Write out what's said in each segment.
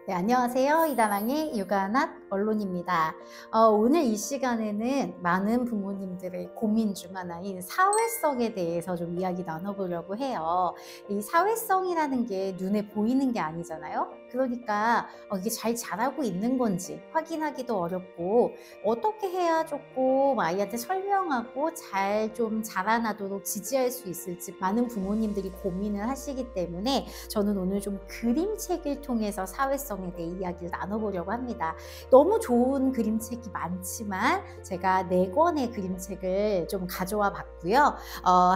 네, 안녕하세요. 이다랑의 육아낫 언론입니다. 오늘 이 시간에는 많은 부모님들의 고민 중 하나인 사회성에 대해서 좀 이야기 나눠보려고 해요. 이 사회성이라는 게 눈에 보이는 게 아니잖아요. 그러니까 이게 잘 자라고 있는 건지 확인하기도 어렵고, 어떻게 해야 조금 아이한테 설명하고 잘 좀 자라나도록 지지할 수 있을지 많은 부모님들이 고민을 하시기 때문에 저는 오늘 좀 그림책을 통해서 사회성에 대해 이야기를 나눠보려고 합니다. 너무 좋은 그림책이 많지만 제가 4권의 그림책을 좀 가져와 봤고요.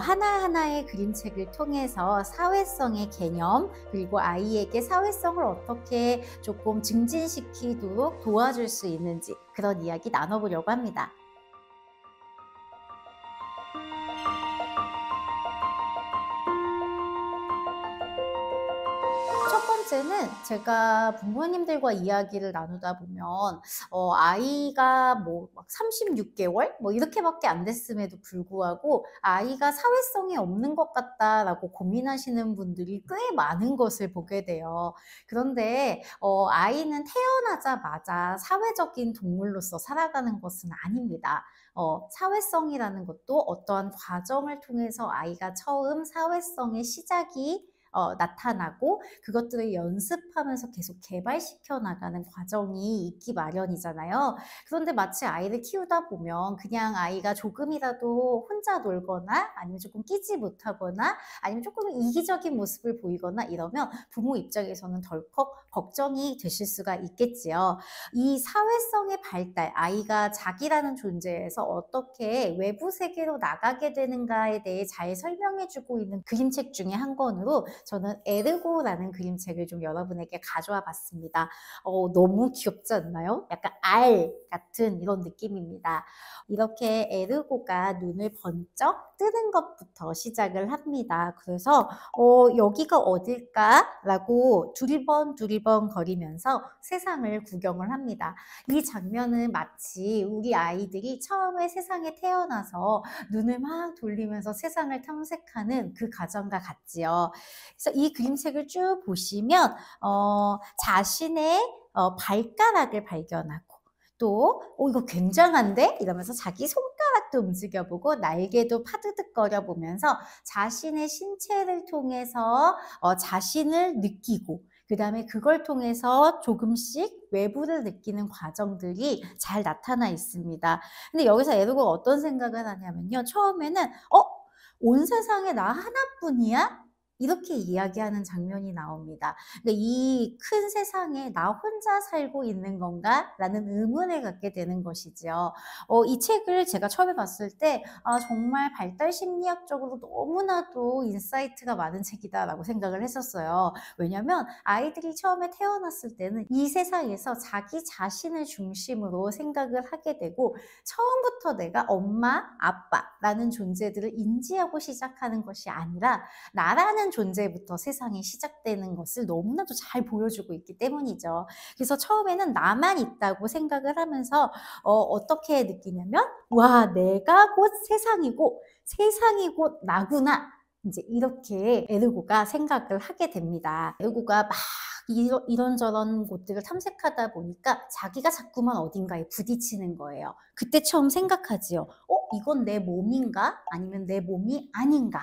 하나하나의 그림책을 통해서 사회성의 개념, 그리고 아이에게 사회성을 어떻게 조금 증진시키도록 도와줄 수 있는지 그런 이야기 나눠보려고 합니다. 첫 번째는 제가 부모님들과 이야기를 나누다 보면 아이가 막 36개월 이렇게밖에 안 됐음에도 불구하고 아이가 사회성이 없는 것 같다라고 고민하시는 분들이 꽤 많은 것을 보게 돼요. 그런데 아이는 태어나자마자 사회적인 동물로서 살아가는 것은 아닙니다. 사회성이라는 것도 어떠한 과정을 통해서 아이가 처음 사회성의 시작이 나타나고 그것들을 연습하면서 계속 개발시켜 나가는 과정이 있기 마련이잖아요. 그런데 마치 아이를 키우다 보면 그냥 아이가 조금이라도 혼자 놀거나 아니면 조금 끼지 못하거나 아니면 조금 이기적인 모습을 보이거나 이러면 부모 입장에서는 덜컥 걱정이 되실 수가 있겠지요. 이 사회성의 발달, 아이가 자기라는 존재에서 어떻게 외부 세계로 나가게 되는가에 대해 잘 설명해주고 있는 그림책 중에 한 권으로 저는 에르고라는 그림책을 좀 여러분에게 가져와 봤습니다. 너무 귀엽지 않나요? 약간 알 같은 이런 느낌입니다. 이렇게 에르고가 눈을 번쩍 뜨는 것부터 시작을 합니다. 그래서 여기가 어딜까라고 두리번 거리면서 세상을 구경을 합니다. 이 장면은 마치 우리 아이들이 처음에 세상에 태어나서 눈을 막 돌리면서 세상을 탐색하는 그 과정과 같지요. 그래서 이 그림책을 쭉 보시면 자신의 발가락을 발견하고 또 이거 굉장한데? 이러면서 자기 손가락도 움직여보고 날개도 파드득거려 보면서 자신의 신체를 통해서 자신을 느끼고 그 다음에 그걸 통해서 조금씩 외부를 느끼는 과정들이 잘 나타나 있습니다. 근데 여기서 에르고가 어떤 생각을 하냐면요. 처음에는 온 세상에 나 하나뿐이야? 이렇게 이야기하는 장면이 나옵니다. 이 큰 세상에 나 혼자 살고 있는 건가? 라는 의문을 갖게 되는 것이죠. 이 책을 제가 처음에 봤을 때 정말 발달 심리학적으로 너무나도 인사이트가 많은 책이다라고 생각을 했었어요. 왜냐하면 아이들이 처음에 태어났을 때는 이 세상에서 자기 자신을 중심으로 생각을 하게 되고 처음부터 내가 엄마, 아빠라는 존재들을 인지하고 시작하는 것이 아니라 나라는 존재부터 세상이 시작되는 것을 너무나도 잘 보여주고 있기 때문이죠. 그래서 처음에는 나만 있다고 생각을 하면서 어떻게 느끼냐면 와, 내가 곧 세상이고 세상이 곧 나구나. 이제 이렇게 에르고가 생각을 하게 됩니다. 에르고가 막 이런저런 곳들을 탐색하다 보니까 자기가 자꾸만 어딘가에 부딪히는 거예요. 그때 처음 생각하지요. 이건 내 몸인가? 아니면 내 몸이 아닌가?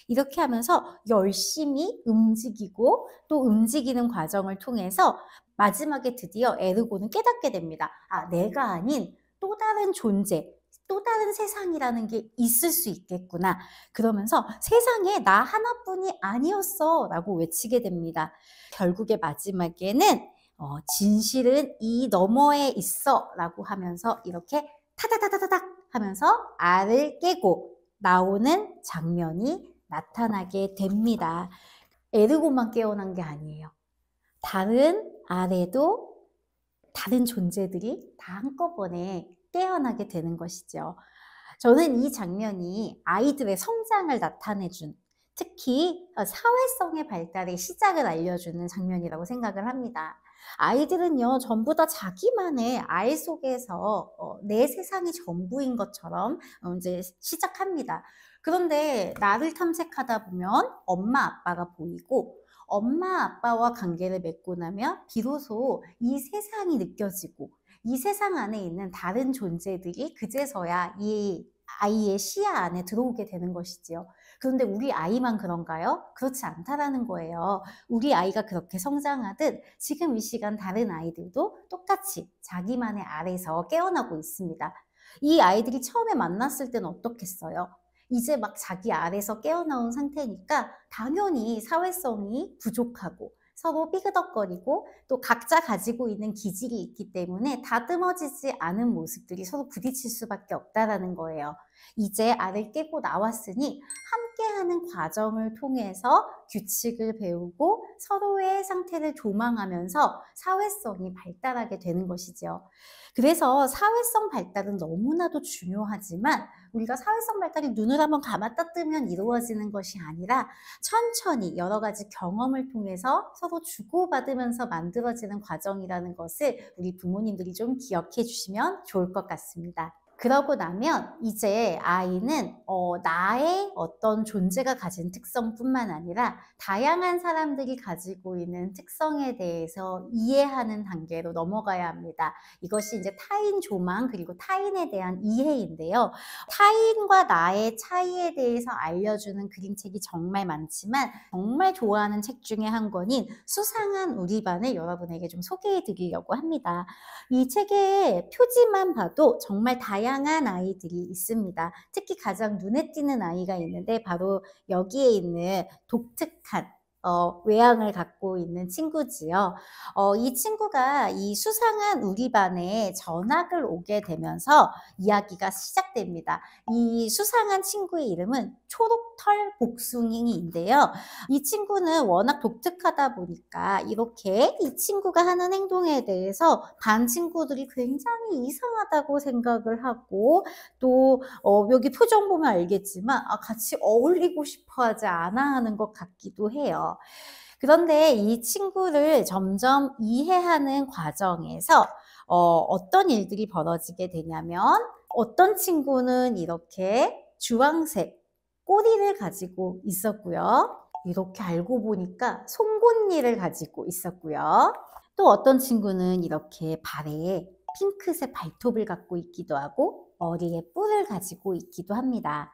이렇게 하면서 열심히 움직이고 또 움직이는 과정을 통해서 마지막에 드디어 에르고는 깨닫게 됩니다. 내가 아닌 또 다른 존재, 또 다른 세상이라는 게 있을 수 있겠구나. 그러면서 세상에 나 하나뿐이 아니었어 라고 외치게 됩니다. 결국에 마지막에는 진실은 이 너머에 있어 라고 하면서 이렇게 타다다다닥 하면서 알을 깨고 나오는 장면이 나타나게 됩니다. 에르고만 깨어난 게 아니에요. 다른 알에도 다른 존재들이 다 한꺼번에 깨어나게 되는 것이죠. 저는 이 장면이 아이들의 성장을 나타내준, 특히 사회성의 발달의 시작을 알려주는 장면이라고 생각을 합니다. 아이들은요, 전부 다 자기만의 알 속에서 내 세상이 전부인 것처럼 이제 시작합니다. 그런데 나를 탐색하다 보면 엄마, 아빠가 보이고 엄마 아빠와 관계를 맺고 나면 비로소 이 세상이 느껴지고 이 세상 안에 있는 다른 존재들이 그제서야 이 아이의 시야 안에 들어오게 되는 것이지요. 그런데 우리 아이만 그런가요? 그렇지 않다라는 거예요. 우리 아이가 그렇게 성장하듯 지금 이 시간 다른 아이들도 똑같이 자기만의 알에서 깨어나고 있습니다. 이 아이들이 처음에 만났을 때는 어떻겠어요? 이제 막 자기 알에서 깨어나온 상태니까 당연히 사회성이 부족하고 서로 삐그덕거리고 또 각자 가지고 있는 기질이 있기 때문에 다듬어지지 않은 모습들이 서로 부딪힐 수밖에 없다라는 거예요. 이제 알을 깨고 나왔으니 함께하는 과정을 통해서 규칙을 배우고 서로의 상태를 조망하면서 사회성이 발달하게 되는 것이죠. 그래서 사회성 발달은 너무나도 중요하지만 우리가 사회성 발달이 눈을 한번 감았다 뜨면 이루어지는 것이 아니라 천천히 여러 가지 경험을 통해서 서로 주고받으면서 만들어지는 과정이라는 것을 우리 부모님들이 좀 기억해 주시면 좋을 것 같습니다. 그러고 나면 이제 아이는 나의 어떤 존재가 가진 특성뿐만 아니라 다양한 사람들이 가지고 있는 특성에 대해서 이해하는 단계로 넘어가야 합니다. 이것이 이제 타인 조망 그리고 타인에 대한 이해인데요. 타인과 나의 차이에 대해서 알려주는 그림책이 정말 많지만 정말 좋아하는 책 중에 한 권인 수상한 우리 반을 여러분에게 좀 소개해 드리려고 합니다. 이 책의 표지만 봐도 정말 다양한 아이들이 있습니다. 특히 가장 눈에 띄는 아이가 있는데 바로 여기에 있는 독특한 외향을 갖고 있는 친구지요. 이 친구가 이 수상한 우리 반에 전학을 오게 되면서 이야기가 시작됩니다. 이 수상한 친구의 이름은 초록털 복숭이인데요. 이 친구는 워낙 독특하다 보니까 이렇게 이 친구가 하는 행동에 대해서 반 친구들이 굉장히 이상하다고 생각을 하고 또 여기 표정 보면 알겠지만 같이 어울리고 싶어 하지 않아 하는 것 같기도 해요. 그런데 이 친구를 점점 이해하는 과정에서 어떤 일들이 벌어지게 되냐면 어떤 친구는 이렇게 주황색 꼬리를 가지고 있었고요. 이렇게 알고 보니까 송곳니를 가지고 있었고요. 또 어떤 친구는 이렇게 발에 핑크색 발톱을 갖고 있기도 하고 머리에 뿔을 가지고 있기도 합니다.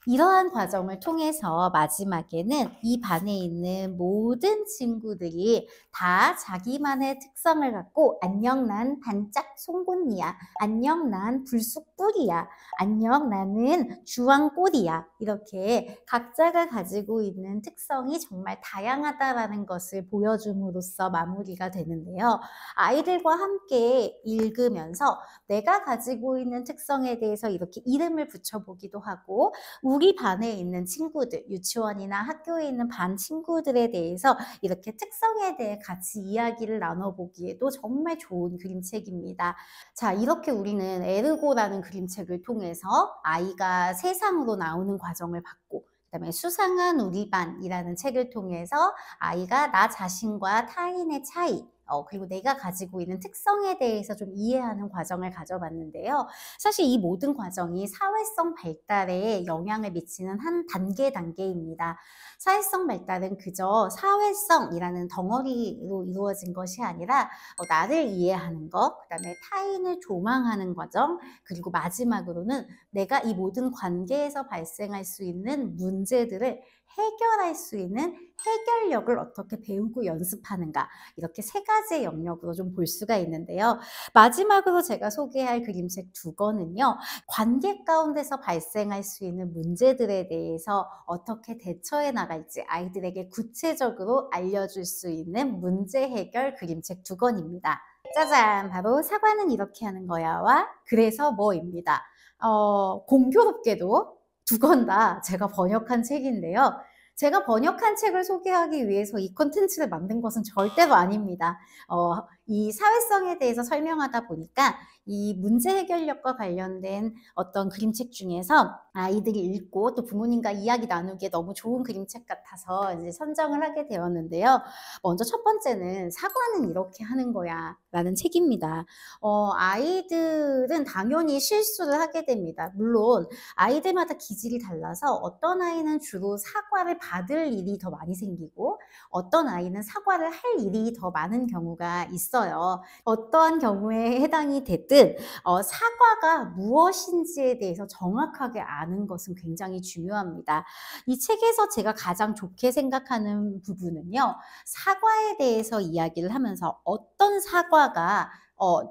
이러한 과정을 통해서 마지막에는 이 반에 있는 모든 친구들이 다 자기만의 특성을 갖고 안녕 난 반짝 송곳니야, 안녕 난 불쑥뿔이야, 안녕 나는 주황꼬리야 이렇게 각자가 가지고 있는 특성이 정말 다양하다라는 것을 보여줌으로써 마무리가 되는데요. 아이들과 함께 읽으면서 내가 가지고 있는 특성에 대해서 이렇게 이름을 붙여보기도 하고 우리 반에 있는 친구들, 유치원이나 학교에 있는 반 친구들에 대해서 이렇게 특성에 대해 같이 이야기를 나눠보기에도 정말 좋은 그림책입니다. 자, 이렇게 우리는 에르고라는 그림책을 통해서 아이가 세상으로 나오는 과정을 봤고 그다음에 수상한 우리 반이라는 책을 통해서 아이가 나 자신과 타인의 차이 그리고 내가 가지고 있는 특성에 대해서 좀 이해하는 과정을 가져봤는데요. 사실 이 모든 과정이 사회성 발달에 영향을 미치는 한 단계입니다. 사회성 발달은 그저 사회성이라는 덩어리로 이루어진 것이 아니라 나를 이해하는 것, 그다음에 타인을 조망하는 과정, 그리고 마지막으로는 내가 이 모든 관계에서 발생할 수 있는 문제들을 해결할 수 있는 해결력을 어떻게 배우고 연습하는가 이렇게 세 가지의 영역으로 좀 볼 수가 있는데요. 마지막으로 제가 소개할 그림책 두 권은요. 관계 가운데서 발생할 수 있는 문제들에 대해서 어떻게 대처해 나갈지 아이들에게 구체적으로 알려줄 수 있는 문제 해결 그림책 두 권입니다. 짜잔! 바로 사과는 이렇게 하는 거야와 그래서 뭐입니다. 공교롭게도 두 권 다 제가 번역한 책인데요. 제가 번역한 책을 소개하기 위해서 이 콘텐츠를 만든 것은 절대로 아닙니다. 이 사회성에 대해서 설명하다 보니까 이 문제 해결력과 관련된 어떤 그림책 중에서 아이들이 읽고 또 부모님과 이야기 나누기에 너무 좋은 그림책 같아서 이제 선정을 하게 되었는데요. 먼저 첫 번째는 사과는 이렇게 하는 거야 라는 책입니다. 아이들은 당연히 실수를 하게 됩니다. 물론 아이들마다 기질이 달라서 어떤 아이는 주로 사과를 받을 일이 더 많이 생기고 어떤 아이는 사과를 할 일이 더 많은 경우가 있어요. 어떠한 경우에 해당이 됐든 사과가 무엇인지에 대해서 정확하게 아는 것은 굉장히 중요합니다. 이 책에서 제가 가장 좋게 생각하는 부분은요. 사과에 대해서 이야기를 하면서 어떤 사과가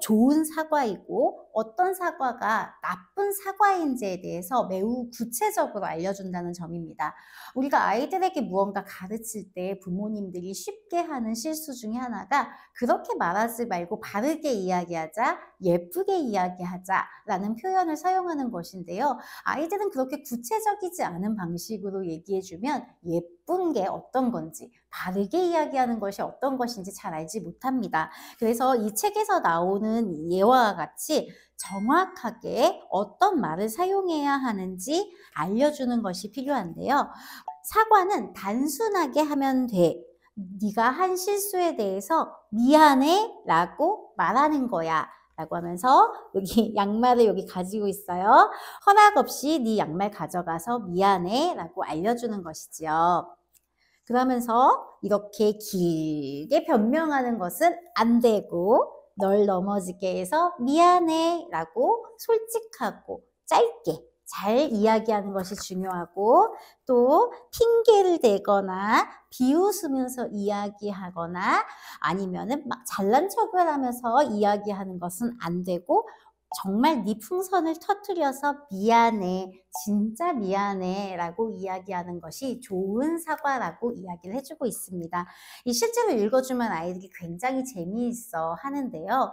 좋은 사과이고 어떤 사과가 나쁜 사과인지에 대해서 매우 구체적으로 알려준다는 점입니다. 우리가 아이들에게 무언가 가르칠 때 부모님들이 쉽게 하는 실수 중에 하나가 그렇게 말하지 말고 바르게 이야기하자, 예쁘게 이야기하자라는 표현을 사용하는 것인데요. 아이들은 그렇게 구체적이지 않은 방식으로 얘기해주면 예쁜 게 어떤 건지, 바르게 이야기하는 것이 어떤 것인지 잘 알지 못합니다. 그래서 이 책에서 나오는 예와 같이 정확하게 어떤 말을 사용해야 하는지 알려주는 것이 필요한데요. 사과는 단순하게 하면 돼. 네가 한 실수에 대해서 미안해 라고 말하는 거야. 라고 하면서 여기 양말을 여기 가지고 있어요. 허락 없이 네 양말 가져가서 미안해 라고 알려주는 것이지요. 그러면서 이렇게 길게 변명하는 것은 안 되고 널 넘어지게 해서 미안해 라고 솔직하고 짧게 잘 이야기하는 것이 중요하고 또 핑계를 대거나 비웃으면서 이야기하거나 아니면은 막 잘난 척을 하면서 이야기하는 것은 안 되고 정말 네 풍선을 터뜨려서 미안해, 진짜 미안해 라고 이야기하는 것이 좋은 사과라고 이야기를 해주고 있습니다. 이 실제로 읽어주면 아이들이 굉장히 재미있어 하는데요.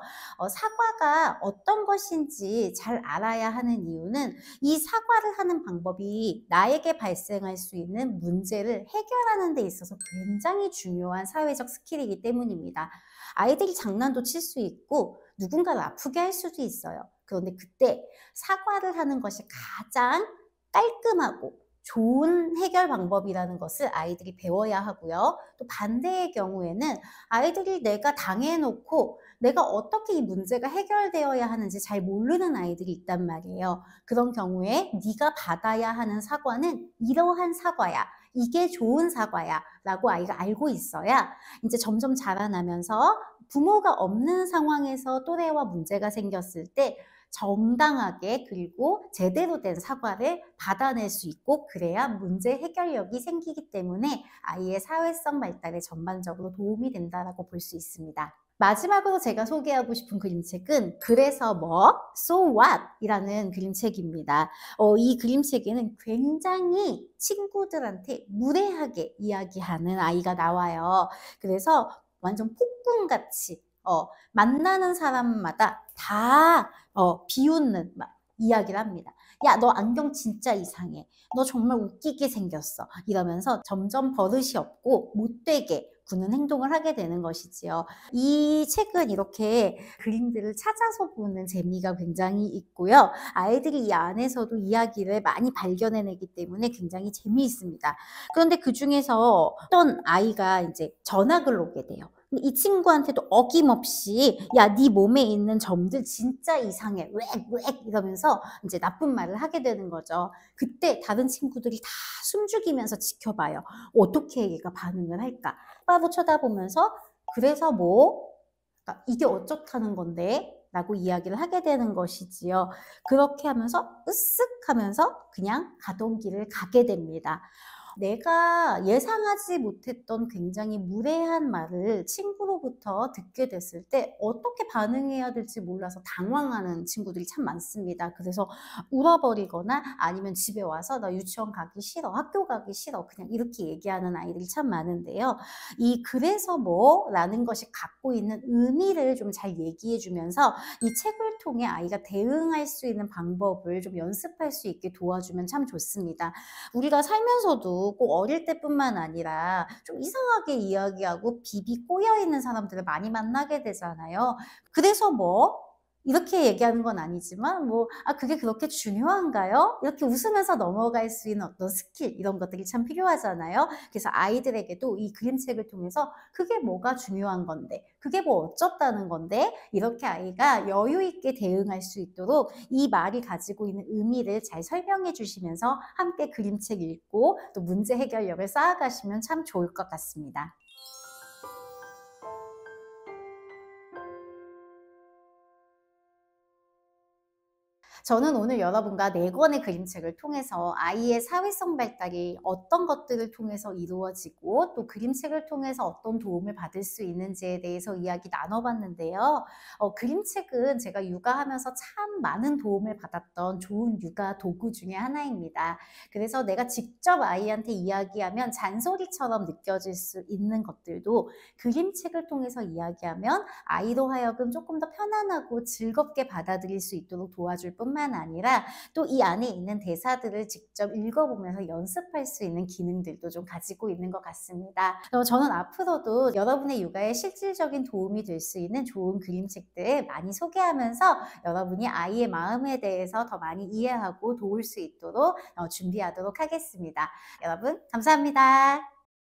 사과가 어떤 것인지 잘 알아야 하는 이유는 이 사과를 하는 방법이 나에게 발생할 수 있는 문제를 해결하는 데 있어서 굉장히 중요한 사회적 스킬이기 때문입니다. 아이들이 장난도 칠 수 있고 누군가를 아프게 할 수도 있어요. 그런데 그때 사과를 하는 것이 가장 깔끔하고 좋은 해결 방법이라는 것을 아이들이 배워야 하고요. 또 반대의 경우에는 아이들이 내가 당해놓고 내가 어떻게 이 문제가 해결되어야 하는지 잘 모르는 아이들이 있단 말이에요. 그런 경우에 네가 받아야 하는 사과는 이러한 사과야. 이게 좋은 사과야 라고 아이가 알고 있어야 이제 점점 자라나면서 부모가 없는 상황에서 또래와 문제가 생겼을 때 정당하게 그리고 제대로 된 사과를 받아낼 수 있고 그래야 문제 해결력이 생기기 때문에 아이의 사회성 발달에 전반적으로 도움이 된다고 볼 수 있습니다. 마지막으로 제가 소개하고 싶은 그림책은 그래서 뭐? So what? 이라는 그림책입니다. 이 그림책에는 굉장히 친구들한테 무례하게 이야기하는 아이가 나와요. 그래서 완전 폭군같이 만나는 사람마다 다 비웃는 막 이야기를 합니다. 야, 너 안경 진짜 이상해. 너 정말 웃기게 생겼어. 이러면서 점점 버릇이 없고 못되게 구는 행동을 하게 되는 것이지요. 이 책은 이렇게 그림들을 찾아서 보는 재미가 굉장히 있고요. 아이들이 이 안에서도 이야기를 많이 발견해내기 때문에 굉장히 재미있습니다. 그런데 그 중에서 어떤 아이가 이제 전학을 오게 돼요. 이 친구한테도 어김없이 야, 네 몸에 있는 점들 진짜 이상해. 왜 이러면서 이제 나쁜 말을 하게 되는 거죠. 그때 다른 친구들이 다 숨죽이면서 지켜봐요. 어떻게 얘가 반응을 할까? 바로 쳐다보면서 그래서 뭐 이게 어쩌다는 건데 라고 이야기를 하게 되는 것이지요. 그렇게 하면서 으쓱 하면서 그냥 가던 길을 가게 됩니다. 내가 예상하지 못했던 굉장히 무례한 말을 친구로부터 듣게 됐을 때 어떻게 반응해야 될지 몰라서 당황하는 친구들이 참 많습니다. 그래서 울어버리거나 아니면 집에 와서 나 유치원 가기 싫어, 학교 가기 싫어 그냥 이렇게 얘기하는 아이들이 참 많은데요. 이 그래서 뭐? 라는 것이 갖고 있는 의미를 좀 잘 얘기해 주면서 이 책을 통해 아이가 대응할 수 있는 방법을 좀 연습할 수 있게 도와주면 참 좋습니다. 우리가 살면서도 꼭 어릴 때뿐만 아니라 좀 이상하게 이야기하고 비비 꼬여 있는 사람들을 많이 만나게 되잖아요. 그래서 뭐? 이렇게 얘기하는 건 아니지만 뭐 "아 그게 그렇게 중요한가요?" 이렇게 웃으면서 넘어갈 수 있는 어떤 스킬 이런 것들이 참 필요하잖아요. 그래서 아이들에게도 이 그림책을 통해서 "그게 뭐가 중요한 건데? 그게 뭐 어쩌다는 건데?" 이렇게 아이가 여유 있게 대응할 수 있도록 이 말이 가지고 있는 의미를 잘 설명해 주시면서 함께 그림책 읽고 또 문제 해결력을 쌓아가시면 참 좋을 것 같습니다. 저는 오늘 여러분과 네 권의 그림책을 통해서 아이의 사회성 발달이 어떤 것들을 통해서 이루어지고 또 그림책을 통해서 어떤 도움을 받을 수 있는지에 대해서 이야기 나눠봤는데요. 그림책은 제가 육아하면서 참 많은 도움을 받았던 좋은 육아 도구 중에 하나입니다. 그래서 내가 직접 아이한테 이야기하면 잔소리처럼 느껴질 수 있는 것들도 그림책을 통해서 이야기하면 아이로 하여금 조금 더 편안하고 즐겁게 받아들일 수 있도록 도와줄 뿐만 아니라 또 이 안에 있는 대사들을 직접 읽어보면서 연습할 수 있는 기능들도 좀 가지고 있는 것 같습니다. 저는 앞으로도 여러분의 육아에 실질적인 도움이 될 수 있는 좋은 그림책들 많이 소개하면서 여러분이 아이의 마음에 대해서 더 많이 이해하고 도울 수 있도록 준비하도록 하겠습니다. 여러분 감사합니다.